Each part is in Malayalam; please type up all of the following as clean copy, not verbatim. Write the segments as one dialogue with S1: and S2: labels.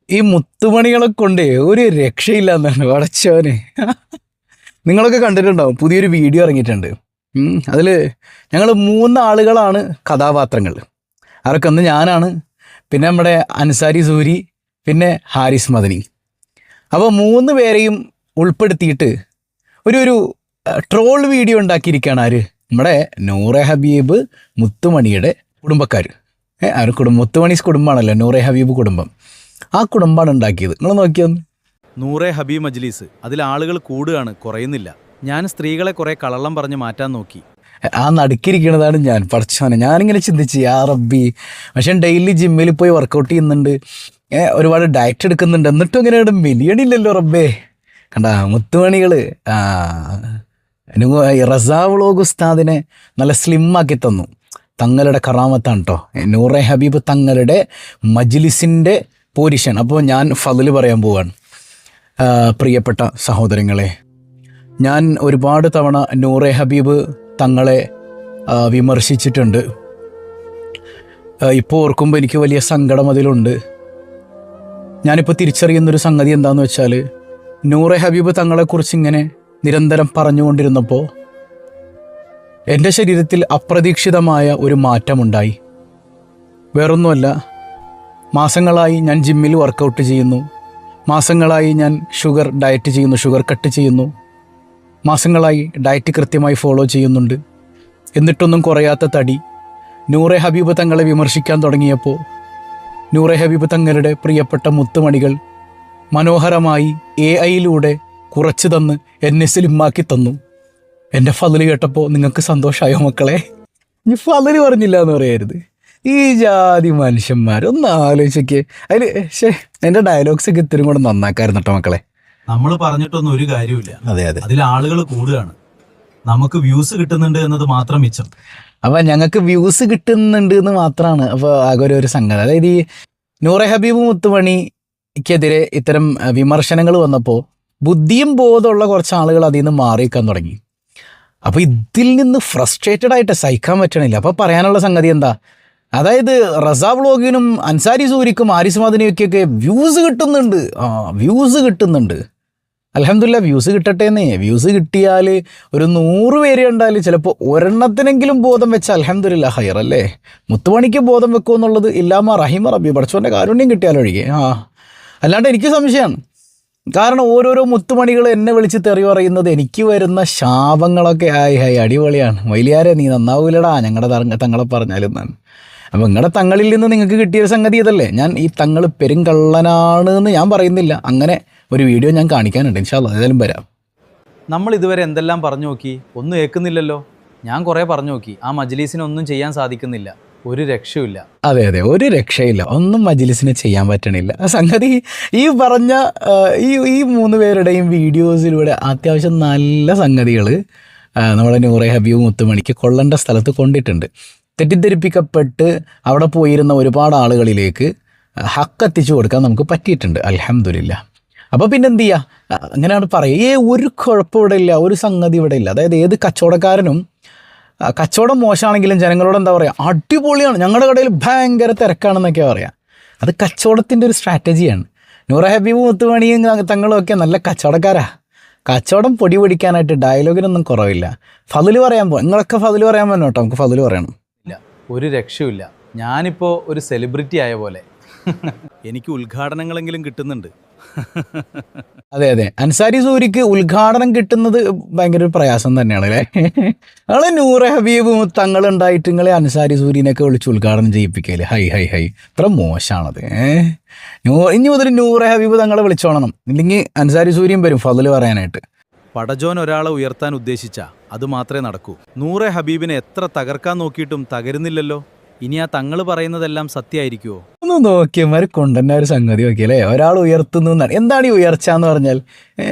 S1: ഈ മുത്തുമണികളെ കൊണ്ട് ഒരു രക്ഷയില്ല എന്നാണ് പടച്ചോന്. നിങ്ങളൊക്കെ കണ്ടിട്ടുണ്ടാവും, പുതിയൊരു വീഡിയോ ഇറങ്ങിയിട്ടുണ്ട്. അതിൽ ഞങ്ങൾ 3 ആളുകളാണ് കഥാപാത്രങ്ങൾ. അതൊക്കെ ഒന്ന് ഞാനാണ്, പിന്നെ നമ്മുടെ അൻസാരി സൂരി, പിന്നെ ഹാരിസ് മദനി. അപ്പോൾ 3 പേരെയും ഉൾപ്പെടുത്തിയിട്ട് ഒരു ട്രോൾ വീഡിയോ ഉണ്ടാക്കിയിരിക്കുകയാണ്. ആര്? നമ്മുടെ നൂറെ ഹബീബ് മുത്തുമണിയുടെ കുടുംബക്കാർ. മുത്തുമണീസ് കുടുംബമാണല്ലോ നൂറെ ഹബീബ് കുടുംബം. ആ കുടുംബമാണ് ഉണ്ടാക്കിയത്. നിങ്ങൾ നോക്കിയൊന്ന്.
S2: നൂറെ ഹബീബ് മജ്ലിസ്, അതിൽ ആളുകൾ കൂടുകയാണ്, കുറയുന്നില്ല. ഞാൻ സ്ത്രീകളെ കുറെ കളളം പറഞ്ഞ് മാറ്റാൻ നോക്കി.
S1: ആ നടുക്കിരിക്കുന്നതാണ് ഞാൻ. പഠിച്ചോനെ, ഞാനിങ്ങനെ ചിന്തിച്ച് യാ റബ്ബി. പക്ഷെ ഡെയിലി ജിമ്മിൽ പോയി വർക്കൗട്ട് ചെയ്യുന്നുണ്ട്, ഒരുപാട് ഡയറ്റ് എടുക്കുന്നുണ്ട്, എന്നിട്ടും ഇങ്ങനെ മിലിയണില്ലല്ലോ റബ്ബേ. കണ്ട മുത്തുമണികൾ. റസാ വ്ളോഗ് ഉസ്താദിനെ നല്ല സ്ലിമ്മാക്കി തന്നു. തങ്ങളുടെ കറാമത്താണ് കേട്ടോ നൂറെ ഹബീബ് തങ്ങളുടെ മജ്ലിസിൻ്റെ പോരിഷൻ. അപ്പോൾ ഞാൻ ഫضല് പറയാൻ പോവാണ്. പ്രിയപ്പെട്ട സഹോദരങ്ങളെ, ഞാൻ ഒരുപാട് തവണ നൂറെ ഹബീബ് തങ്ങളെ വിമർശിച്ചിട്ടുണ്ട്. ഇപ്പോൾ ഓർക്കുമ്പോൾ എനിക്ക് വലിയ സങ്കടം അതിലുണ്ട്. ഞാനിപ്പോൾ തിരിച്ചറിയുന്നൊരു സംഗതി എന്താണെന്ന് വെച്ചാൽ, നൂറെ ഹബീബ് തങ്ങളെക്കുറിച്ച് ഇങ്ങനെ നിരന്തരം പറഞ്ഞുകൊണ്ടിരുന്നപ്പോൾ എൻ്റെ ശരീരത്തിൽ അപ്രതീക്ഷിതമായ ഒരു മാറ്റമുണ്ടായി. വേറൊന്നുമല്ല, മാസങ്ങളായി ഞാൻ ജിമ്മിൽ വർക്കൗട്ട് ചെയ്യുന്നു, മാസങ്ങളായി ഞാൻ ഷുഗർ ഡയറ്റ് ചെയ്യുന്നു, ഷുഗർ കട്ട് ചെയ്യുന്നു, മാസങ്ങളായി ഡയറ്റ് കൃത്യമായി ഫോളോ ചെയ്യുന്നുണ്ട്. എന്നിട്ടൊന്നും കുറയാത്ത തടി. നൂറെ ഹബീബ് തങ്ങളെ വിമർശിക്കാൻ തുടങ്ങിയപ്പോൾ നൂറെ ഹബീബ് തങ്ങളുടെ പ്രിയപ്പെട്ട മുത്തുമണികൾ മനോഹരമായി AI കുറച്ച് തന്ന് എന്നെ സ്ലിമ്മാക്കി തന്നു. എൻ്റെ ഫضല് കേട്ടപ്പോൾ നിങ്ങൾക്ക് സന്തോഷമായോ മക്കളെ? ഇനി ഫضല് പറഞ്ഞില്ല എന്ന് പറയരുത്. ഈ ജാതി മനുഷ്യന്മാരൊന്ന് ആലോചിച്ചൊക്കെ. അതിൽ എൻ്റെ ഡയലോഗ്സൊക്കെ ഇത്തിരി കൂടെ നന്നാക്കായിരുന്നു കേട്ടോ മക്കളെ.
S2: നമ്മൾ പറഞ്ഞിട്ടൊന്നും ഒരു കാര്യമില്ല.
S1: അതെ അതെ,
S2: അതിൽ ആളുകൾ കൂടുകയാണ്, നമുക്ക് വ്യൂസ് കിട്ടുന്നുണ്ട് എന്നത് മാത്രം മിച്ചം.
S1: അപ്പം ഞങ്ങൾക്ക് വ്യൂസ് കിട്ടുന്നുണ്ട് എന്ന് മാത്രമാണ് അപ്പോൾ ആകെ ഒരു സംഗതി. അതായത് ഈ നൂറെ ഹബീബ് മുത്തുമണിക്കെതിരെ ഇത്തരം വിമർശനങ്ങൾ വന്നപ്പോൾ ബുദ്ധിയും ബോധമുള്ള കുറച്ച് ആളുകൾ അതിൽ നിന്ന് മാറിയിരിക്കാൻ തുടങ്ങി. അപ്പോൾ ഇതിൽ നിന്ന് ഫ്രസ്ട്രേറ്റഡ് ആയിട്ട് സഹിക്കാൻ പറ്റണില്ല. അപ്പോൾ പറയാനുള്ള സംഗതി എന്താ? അതായത് റസാ വ്ളോഗിനും അൻസാരി സൂരിക്കും ഹാരിസ് മദനിയൊക്കെ വ്യൂസ് കിട്ടുന്നുണ്ട്. വ്യൂസ് കിട്ടുന്നുണ്ട്. അൽഹംദുലില്ലാ, വ്യൂസ് കിട്ടട്ടെ എന്നേ. വ്യൂസ് കിട്ടിയാൽ ഒരു 100 പേര് കണ്ടാൽ ചിലപ്പോൾ ഒരെണ്ണത്തിനെങ്കിലും ബോധം വെച്ച അൽഹംദുലില്ലാ ഹൈറല്ലേ. മുത്തുമണിക്ക് ബോധം വെക്കുമെന്നുള്ളത് ഇല്ലാമ റഹിമ റബ്ബി, പടച്ചോൻ്റെ കാരുണ്യം കിട്ടിയാലൊഴികെ. അല്ലാണ്ട് എനിക്ക് സംശയമാണ്. കാരണം ഓരോരോ മുത്തുമണികൾ എന്നെ വിളിച്ച് തെറി പറയുന്നത് എനിക്ക് വരുന്ന ശാപങ്ങളൊക്കെ അടിപൊളിയാണ്. വലിയാരെ നീ നന്നാവൂലടാ ഞങ്ങളുടെ തങ്ങളെ പറഞ്ഞാലെന്നാണ്. അപ്പോൾ നിങ്ങളുടെ തങ്ങളിൽ നിന്ന് നിങ്ങൾക്ക് കിട്ടിയൊരു സംഗതി ഇതല്ലേ. ഞാൻ ഈ തങ്ങൾ പെരുങ്കള്ളനാണ് എന്ന് ഞാൻ പറയുന്നില്ല. അങ്ങനെ ഒരു വീഡിയോ ഞാൻ കാണിക്കാനുണ്ട്, ഇൻഷാ അല്ലാഹ് ഏതായാലും വരാം.
S2: നമ്മൾ ഇതുവരെ എന്തെല്ലാം പറഞ്ഞു നോക്കി, ഒന്നും ഏൽക്കുന്നില്ലല്ലോ. ഞാൻ കുറേ പറഞ്ഞു നോക്കി, ആ മജ്ലിസിനൊന്നും ചെയ്യാൻ സാധിക്കുന്നില്ല, ഒരു രക്ഷയില്ല.
S1: അതെ അതെ, ഒരു രക്ഷയില്ല, ഒന്നും മജ്ലിസിന് ചെയ്യാൻ പറ്റണില്ല. സംഗതി ഈ പറഞ്ഞ ഈ 3 പേരുടെയും വീഡിയോസിലൂടെ അത്യാവശ്യം നല്ല സംഗതികൾ നമ്മുടെ നൂറെ ഹബീബ് മുത്തുമണിക്ക് കൊള്ളേണ്ട സ്ഥലത്ത് കൊണ്ടിട്ടുണ്ട്. തെറ്റിദ്ധരിപ്പിക്കപ്പെട്ട് അവിടെ പോയിരുന്ന ഒരുപാട് ആളുകളിലേക്ക് ഹക്ക് എത്തിച്ചു കൊടുക്കാൻ നമുക്ക് പറ്റിയിട്ടുണ്ട്, അൽഹംദുലില്ലാ. അപ്പോൾ പിന്നെ എന്ത് ചെയ്യുക? അങ്ങനെയാണ് പറയുക. ഒരു കുഴപ്പം ഇവിടെ ഇല്ല, ഒരു സംഗതി ഇവിടെ ഇല്ല. അതായത് ഏത് കച്ചവടക്കാരനും കച്ചവടം മോശമാണെങ്കിലും ജനങ്ങളോട് എന്താ പറയുക, അടിപൊളിയാണ്, ഞങ്ങളുടെ കടയിൽ ഭയങ്കര തിരക്കാണെന്നൊക്കെ പറയാം. അത് കച്ചവടത്തിൻ്റെ ഒരു സ്ട്രാറ്റജിയാണ്. നൂറെ ഹബീബ് മുത്തുമണിയും തങ്ങളും ഒക്കെ നല്ല കച്ചവടക്കാരാ. കച്ചവടം പൊടി പൊടിക്കാനായിട്ട് ഡയലോഗിനൊന്നും കുറവില്ല. ഫضല് പറയാൻ നിങ്ങളൊക്കെ ഫضല് പറയാൻ പറ്റും കേട്ടോ. നമുക്ക് ഫضല് പറയണം.
S2: ഇല്ല, ഒരു രക്ഷയില്ല. ഞാനിപ്പോൾ ഒരു സെലിബ്രിറ്റി ആയ പോലെ. എനിക്ക് ഉദ്ഘാടനങ്ങളെങ്കിലും കിട്ടുന്നുണ്ട്.
S1: അതെ അതെ, അൻസാരി സൂരിക്ക് ഉദ്ഘാടനം കിട്ടുന്നത് ഭയങ്കര ഒരു പ്രയാസം തന്നെയാണ് അല്ലേ. ഞങ്ങള് നൂറെ ഹബീബ് തങ്ങളുണ്ടായിട്ട് നിങ്ങളെ അൻസാരി സൂരിനെയൊക്കെ വിളിച്ച് ഉദ്ഘാടനം ചെയ്യിപ്പിക്കല്. ഹൈ ഇത്ര മോശമാണത്. ഇനി മുതൽ നൂറെ ഹബീബ് തങ്ങളെ വിളിച്ചോളണം, ഇല്ലെങ്കിൽ അൻസാരി സൂരിയും വരും ഫضല് പറയാനായിട്ട്.
S2: പടജോൻ ഒരാളെ ഉയർത്താൻ ഉദ്ദേശിച്ച അത് മാത്രമേ നടക്കൂ. നൂറെ ഹബീബിനെ എത്ര തകർക്കാൻ നോക്കിയിട്ടും തകരുന്നില്ലല്ലോ. ഇനി ആ തങ്ങൾ പറയുന്നതെല്ലാം സത്യമായിരിക്കുമോ?
S1: ഒന്ന് നോക്കിയമാർ കൊണ്ടുതന്നെ ഒരു സംഗതി നോക്കിയല്ലേ. ഒരാൾ ഉയർത്തുന്നു എന്നാണ്. എന്താണ് ഈ ഉയർച്ച എന്ന് പറഞ്ഞാൽ?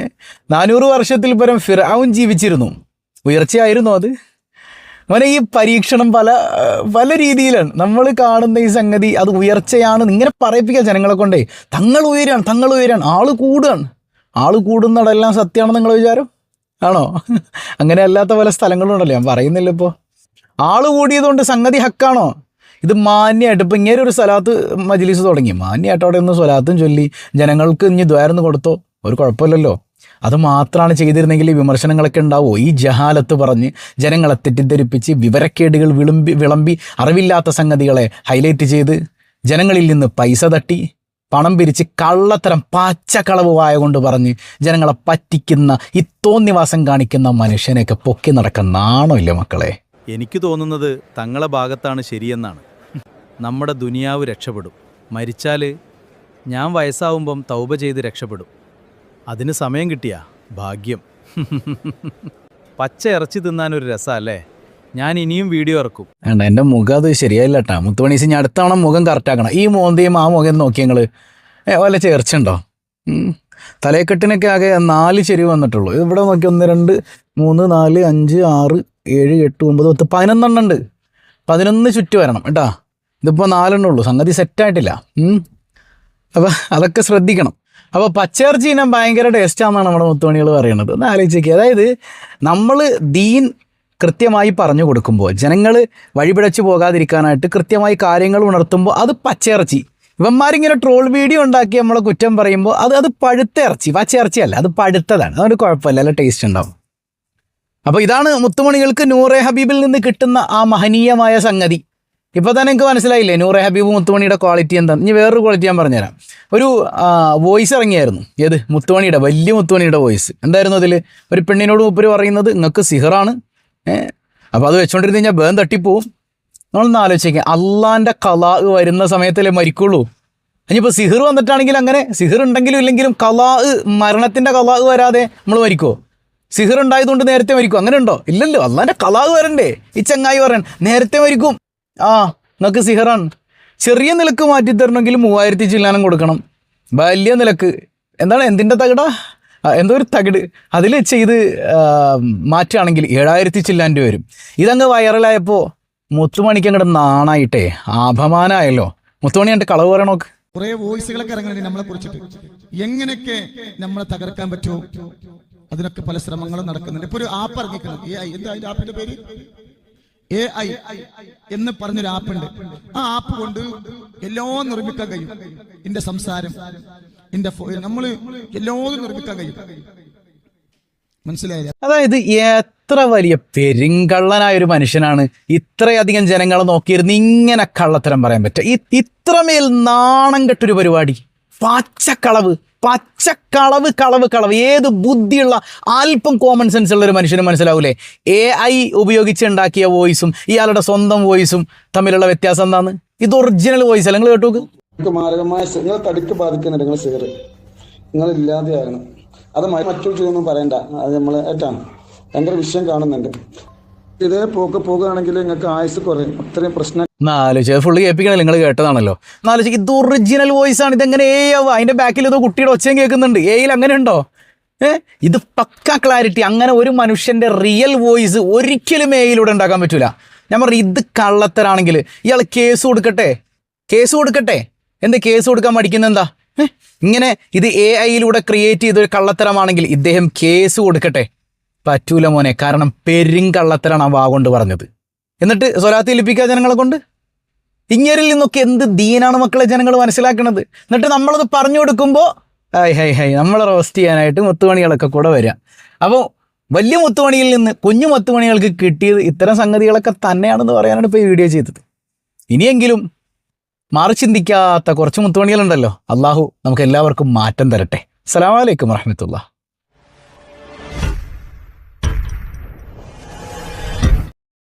S1: 400 വർഷത്തിൽ പരം ഫിർഔൻ ജീവിച്ചിരുന്നു. ഉയർച്ചയായിരുന്നു അത്? അങ്ങനെ ഈ പരീക്ഷണം പല രീതിയിലാണ് നമ്മൾ കാണുന്ന ഈ സംഗതി. അത് ഉയർച്ചയാണ് ഇങ്ങനെ പറയിപ്പിക്കുക ജനങ്ങളെ കൊണ്ടേ. തങ്ങൾ ഉയരാണ്, ആൾ കൂടുന്നിടെല്ലാം സത്യമാണെന്ന് നിങ്ങൾ വിചാരം ആണോ? അങ്ങനെ അല്ലാത്ത പല സ്ഥലങ്ങളും ഉണ്ടല്ലോ, ഞാൻ പറയുന്നില്ല. ഇപ്പോൾ ആൾ കൂടിയതുകൊണ്ട് സംഗതി ഹക്കാണോ? ഇത് മാന്യമായിട്ട് ഇപ്പം ഇങ്ങനെ ഒരു സ്വലാത്ത് മജ്ലിസ് തുടങ്ങി, മാന്യമായിട്ട് അവിടെ നിന്ന് സ്വലാത്തും ചൊല്ലി ജനങ്ങൾക്ക് ഇനി ദ്വാരന്ന് കൊടുത്തോ ഒരു കുഴപ്പമില്ലല്ലോ. അത് മാത്രമാണ് ചെയ്തിരുന്നെങ്കിൽ ഈ വിമർശനങ്ങളൊക്കെ ഉണ്ടാവുമോ? ഈ ജഹാലത്ത് പറഞ്ഞ് ജനങ്ങളെ തെറ്റിദ്ധരിപ്പിച്ച് വിവരക്കേടുകൾ വിളമ്പി അറിവില്ലാത്ത സംഗതികളെ ഹൈലൈറ്റ് ചെയ്ത് ജനങ്ങളിൽ നിന്ന് പൈസ തട്ടി പണം പിരിച്ച് കള്ളത്തരം പച്ചക്കളവ് വായ കൊണ്ട് പറഞ്ഞ് ജനങ്ങളെ പറ്റിക്കുന്ന ഈ തോന്നിവാസം കാണിക്കുന്ന മനുഷ്യനെയൊക്കെ പൊക്കി നടക്കാൻ നാണോ ഇല്ല മക്കളെ?
S2: എനിക്ക് തോന്നുന്നത് തങ്ങളെ ഭാഗത്താണ് ശരിയെന്നാണ്. നമ്മുടെ ദുനിയാവ് രക്ഷപ്പെടും. മരിച്ചാൽ ഞാൻ വയസ്സാവുമ്പം തൗബ ചെയ്ത് രക്ഷപ്പെടും. അതിന് സമയം കിട്ടിയാ ഭാഗ്യം. പച്ച ഇറച്ചി തിന്നാനൊരു രസമല്ലേ? ഞാൻ ഇനിയും വീഡിയോ ഇറക്കും.
S1: വേണ്ട, എൻ്റെ മുഖം അത് ശരിയായില്ല കേട്ടാ. മുത്തുമണീസ് ഞാൻ അടുത്ത തവണ മുഖം കറക്റ്റാക്കണം. ഈ മോന്തയും ആ മുഖം നോക്കി ഞങ്ങൾ വല്ല ചേർച്ചുണ്ടോ? തലയെക്കെട്ടിനൊക്കെ ആകെ 4 ചെരിവ് വന്നിട്ടുള്ളൂ. ഇവിടെ നോക്കി 1 2 3 4 5 6 7 8 9 10 11 ഉണ്ട്. 11 ചുറ്റി വരണം കേട്ടാ. ഇതിപ്പോൾ 4 ഉള്ളൂ. സംഗതി സെറ്റായിട്ടില്ല. അപ്പോൾ അതൊക്കെ ശ്രദ്ധിക്കണം. അപ്പോൾ പച്ചയിറച്ചി ഇനം ഭയങ്കര ടേസ്റ്റാണെന്നാണ് നമ്മുടെ മുത്തുമണികൾ പറയുന്നത്. ഒന്ന് ആലോചിക്കുക. അതായത് നമ്മൾ ദീൻ കൃത്യമായി പറഞ്ഞു കൊടുക്കുമ്പോൾ ജനങ്ങൾ വഴിപിഴച്ചു പോകാതിരിക്കാനായിട്ട് കൃത്യമായി കാര്യങ്ങൾ ഉണർത്തുമ്പോൾ അത് പച്ചയിറച്ചി. ഇവന്മാരിങ്ങനെ ട്രോൾ വീഡിയോ ഉണ്ടാക്കി നമ്മളെ കുറ്റം പറയുമ്പോൾ അത് പഴുത്ത ഇറച്ചി, പച്ചയിറച്ചിയല്ല, അത് പഴുത്തതാണ്. അതൊരു കുഴപ്പമില്ല, നല്ല ടേസ്റ്റ് ഉണ്ടാവും. അപ്പോൾ ഇതാണ് മുത്തുമണികൾക്ക് നൂറെ ഹബീബിൽ നിന്ന് കിട്ടുന്ന ആ മഹനീയമായ സംഗതി. ഇപ്പോൾ തന്നെ എനിക്ക് മനസ്സിലായില്ലേ നൂറെ ഹബീബ് മുത്തുമണിയുടെ ക്വാളിറ്റി എന്താണ്? ഇനി വേറൊരു ക്വാളിറ്റി ഞാൻ പറഞ്ഞുതരാം. ഒരു വോയിസ് ഇറങ്ങിയായിരുന്നു. ഏത്? മുത്തുമണിയുടെ, വലിയ മുത്തുമണിയുടെ വോയിസ്. എന്തായിരുന്നു അതിൽ? ഒരു പെണ്ണിനോട് മൂപ്പര് പറയുന്നത് നിങ്ങൾക്ക് സിഹറാണ്. അപ്പോൾ അത് വെച്ചുകൊണ്ടിരുന്ന് കഴിഞ്ഞാൽ ബേം തട്ടിപ്പോവും. നമ്മളൊന്ന് ആലോചിക്കുക, അള്ളാൻ്റെ കലാ വരുന്ന സമയത്തല്ലേ മരിക്കുള്ളൂ. ഇനിയിപ്പോൾ സിഹിർ വന്നിട്ടാണെങ്കിൽ അങ്ങനെ സിഹിർ ഉണ്ടെങ്കിലും ഇല്ലെങ്കിലും മരണത്തിൻ്റെ കലാ വരാതെ നമ്മൾ മരിക്കുമോ? സിഹിർ ഉണ്ടായതുകൊണ്ട് നേരത്തെ മരിക്കും, അങ്ങനെ ഉണ്ടോ? ഇല്ലല്ലോ. അള്ളാൻ്റെ കലാ വരണ്ടേ? ഈ ചങ്ങായി പറയൻ നേരത്തെ മരിക്കും. നിങ്ങൾക്ക് സിഹറാണ്. ചെറിയ നിലക്ക് മാറ്റിത്തരണമെങ്കിൽ 3000 ചില്ലാനം കൊടുക്കണം. വലിയ നിലക്ക് എന്താണ്, എന്തിൻ്റെ തകിടാ, എന്തോ ഒരു തകിട്, അതിൽ ചെയ്ത് മാറ്റുകയാണെങ്കിൽ 7000 ചില്ലാൻ രൂപ വരും. ഇതങ്ങ് വൈറലായപ്പോൾ മുത്തുമണിക്ക് അങ്ങോട്ട് നാണായിട്ടേ അപമാനമായല്ലോ. മുത്തുമണി എൻ്റെ കളവ് പറയണോക്ക്.
S3: കുറെ വോയിസുകളൊക്കെ ഇറങ്ങുന്നുണ്ട് നമ്മളെ കുറിച്ചിട്ട്. എങ്ങനെയൊക്കെ നമ്മളെ തകർക്കാൻ പറ്റുമോ അതിനൊക്കെ പല ശ്രമങ്ങളും നടക്കുന്നുണ്ട്. ഇപ്പൊ ഒരു ആപ്പ് ഇറങ്ങിക്കണം, AI. എന്താ അതിന്റെ ആപ്പിന്റെ പേര്? AI എന്ന് പറഞ്ഞൊരു ആപ്പുണ്ട്. ആ ആപ്പ് കൊണ്ട് എല്ലാം നിർമ്മിക്കാൻ കഴിയും. എന്റെ സംസാരം, എന്റെ നമ്മള് എല്ലാം നിർമ്മിക്കാൻ കഴിയും. മനസ്സിലായില്ല?
S1: അതായത് എത്ര വലിയ പെരുങ്കള്ളനായൊരു മനുഷ്യനാണ് ഇത്രയധികം ജനങ്ങളെ നോക്കിയിരുന്ന് ഇങ്ങനെ കള്ളത്തരം പറയാൻ പറ്റുക? ഇത്രമേൽ നാണം കെട്ടൊരു പരിപാടി. പച്ചക്കളവ്, കളവ്. ഏത് ബുദ്ധിയുള്ള അല്പം കോമൺ സെൻസ് ഉള്ള ഒരു മനുഷ്യനും മനസ്സിലാവൂലേ AI ഉപയോഗിച്ച് ഉണ്ടാക്കിയ വോയിസും ഇയാളുടെ സ്വന്തം വോയിസും തമ്മിലുള്ള വ്യത്യാസം എന്താന്ന്? ഇത് ഒറിജിനൽ വോയിസ് അല്ല. നിങ്ങൾ കേട്ടോക്ക്.
S4: മാരകമായ നിങ്ങൾ തടിക്ക് ബാധിക്കുന്നുണ്ട്. നിങ്ങൾ സിഗർ നിങ്ങൾ ഇല്ലാതെയാകണം. അത് മറ്റൊരു ചെയ്തൊന്നും പറയണ്ട. അത് നമ്മൾ ഏറ്റാണ് ഭയങ്കര വിഷയം കാണുന്നുണ്ട്. ഇതേ പോകുകയാണെങ്കിൽ നിങ്ങൾക്ക് ആയുസ് കുറയും. അത്രയും പ്രശ്നം.
S1: ആലോചിച്ചത് ഫുള്ള് കേൾപ്പിക്കണല്ലോ, നിങ്ങൾ കേട്ടതാണല്ലോ. എന്നാലോചിക്കുക, ഇത് ഒറിജിനൽ വോയിസ് ആണ്. ഇതെങ്ങനെ AI ആവുക? അതിൻ്റെ ബാക്കിൽ ഏതോ കുട്ടിയുടെ ഒച്ചയും കേൾക്കുന്നുണ്ട്. AI അങ്ങനെ ഉണ്ടോ? ഇത് പക്ക ക്ലാരിറ്റി. അങ്ങനെ ഒരു മനുഷ്യൻ്റെ റിയൽ വോയിസ് ഒരിക്കലും AI ഉണ്ടാക്കാൻ പറ്റൂല. ഞാൻ പറഞ്ഞു, ഇത് കള്ളത്തരാണെങ്കിൽ ഇയാൾ കേസ് കൊടുക്കട്ടെ. എന്ത് കേസ് കൊടുക്കാൻ മടിക്കുന്ന എന്താ? ഇങ്ങനെ ഇത് AI ക്രിയേറ്റ് ചെയ്തൊരു കള്ളത്തരമാണെങ്കിൽ ഇദ്ദേഹം കേസ് കൊടുക്കട്ടെ. പറ്റൂല മോനെ, കാരണം പെരുങ്കള്ളത്തരാണ് ആ വാ കൊണ്ട് പറഞ്ഞത്. എന്നിട്ട് സ്വലാത്ത് ഏൽപ്പിക്കുക ജനങ്ങളെ കൊണ്ട്. ഇങ്ങരിൽ നിന്നൊക്കെ എന്ത് ദീനാണ് മക്കളെ ജനങ്ങൾ മനസ്സിലാക്കണത്? എന്നിട്ട് നമ്മളത് പറഞ്ഞു കൊടുക്കുമ്പോൾ നമ്മളെ റോസ്റ്റ് ചെയ്യാനായിട്ട് മുത്തുമണികളൊക്കെ കൂടെ വരിക. അപ്പോൾ വലിയ മുത്തുമണിയിൽ നിന്ന് കുഞ്ഞു മുത്തുമണികൾക്ക് കിട്ടിയത് ഇത്തരം സംഗതികളൊക്കെ തന്നെയാണെന്ന് പറയാനാണ് ഇപ്പോൾ ഈ വീഡിയോ ചെയ്തത്. ഇനിയെങ്കിലും മാറി ചിന്തിക്കാത്ത കുറച്ച് മുത്തുമണികളുണ്ടല്ലോ. അള്ളാഹു നമുക്ക് എല്ലാവർക്കും മാറ്റം തരട്ടെ. അസ്സലാമു അലൈക്കും വറഹ്മത്തുള്ളാഹി.